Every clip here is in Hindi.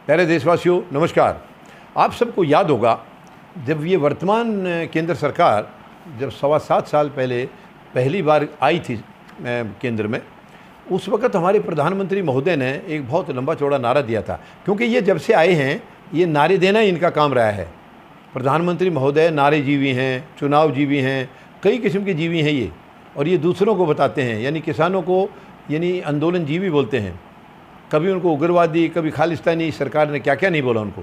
प्यारे देशवासियों नमस्कार। आप सबको याद होगा जब ये वर्तमान केंद्र सरकार जब 7.25 साल पहले पहली बार आई थी केंद्र में, उस वक़्त हमारे प्रधानमंत्री महोदय ने एक बहुत लंबा चौड़ा नारा दिया था। क्योंकि ये जब से आए हैं ये नारे देना इनका काम रहा है। प्रधानमंत्री महोदय नारे जीवी हैं, चुनाव जीवी हैं, कई किस्म के जीवी हैं ये, और ये दूसरों को बताते हैं। यानी किसानों को यानी आंदोलन जीवी बोलते हैं। कभी उनको उग्रवादी, कभी खालिस्तानी, सरकार ने क्या क्या नहीं बोला उनको।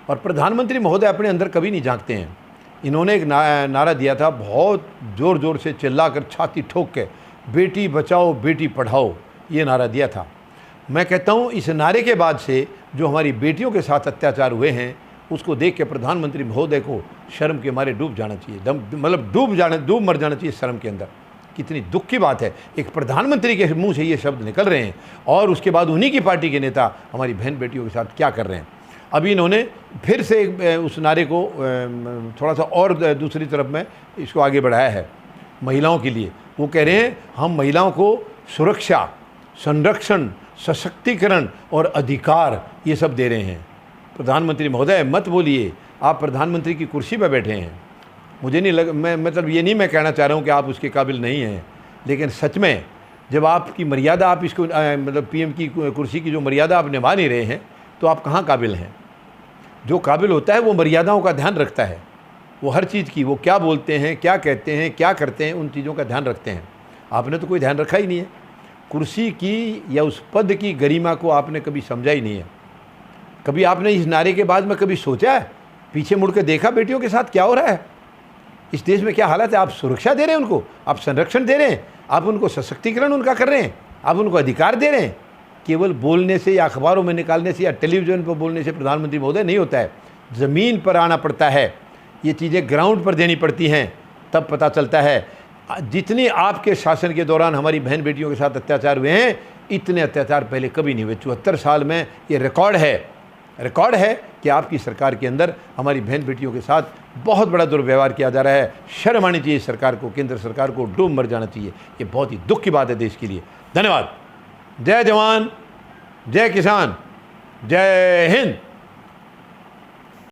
और प्रधानमंत्री महोदय अपने अंदर कभी नहीं झांकते हैं। इन्होंने एक नारा दिया था, बहुत ज़ोर ज़ोर से चिल्लाकर, छाती ठोक के, बेटी बचाओ बेटी पढ़ाओ, ये नारा दिया था। मैं कहता हूँ इस नारे के बाद से जो हमारी बेटियों के साथ अत्याचार हुए हैं उसको देख के प्रधानमंत्री महोदय को शर्म के मारे डूब जाना चाहिए, मतलब डूब मर जाना चाहिए शर्म के अंदर। कितनी दुख की बात है, एक प्रधानमंत्री के मुंह से ये शब्द निकल रहे हैं और उसके बाद उन्हीं की पार्टी के नेता हमारी बहन बेटियों के साथ क्या कर रहे हैं। अभी इन्होंने फिर से उस नारे को थोड़ा सा और दूसरी तरफ में इसको आगे बढ़ाया है महिलाओं के लिए। वो कह रहे हैं हम महिलाओं को सुरक्षा, संरक्षण, सशक्तिकरण और अधिकार ये सब दे रहे हैं। प्रधानमंत्री महोदय मत बोलिए, आप प्रधानमंत्री की कुर्सी पर बैठे हैं। मुझे नहीं मतलब ये नहीं मैं कहना चाह रहा हूँ कि आप उसके काबिल नहीं हैं, लेकिन सच में जब आपकी मर्यादा, आप इसको मतलब पीएम की कुर्सी की जो मर्यादा आप निभा नहीं रहे हैं तो आप कहाँ काबिल हैं। जो काबिल होता है वो मर्यादाओं का ध्यान रखता है, वो हर चीज़ की, वो क्या बोलते हैं, क्या कहते हैं, क्या करते हैं, उन चीज़ों का ध्यान रखते हैं। आपने तो कोई ध्यान रखा ही नहीं है। कुर्सी की या उस पद की गरिमा को आपने कभी समझा ही नहीं है। कभी आपने इस नारे के बाद में कभी सोचा है, पीछे मुड़ के देखा बेटियों के साथ क्या हो रहा है, इस देश में क्या हालत है। आप सुरक्षा दे रहे हैं उनको, आप संरक्षण दे रहे हैं, आप उनको सशक्तिकरण उनका कर रहे हैं, आप उनको अधिकार दे रहे हैं। केवल बोलने से या अखबारों में निकालने से या टेलीविज़न पर बोलने से प्रधानमंत्री महोदय नहीं होता है। ज़मीन पर आना पड़ता है, ये चीज़ें ग्राउंड पर देनी पड़ती हैं, तब पता चलता है। जितनी आपके शासन के दौरान हमारी बहन बेटियों के साथ अत्याचार हुए हैं, इतने अत्याचार पहले कभी नहीं हुए। 74 साल में ये रिकॉर्ड है कि आपकी सरकार के अंदर हमारी बहन बेटियों के साथ बहुत बड़ा दुर्व्यवहार किया जा रहा है। शर्म आनी चाहिए सरकार को, केंद्र सरकार को डूब मर जाना चाहिए। ये बहुत ही दुख की बात है देश के लिए। धन्यवाद। जय जवान, जय किसान, जय हिंद।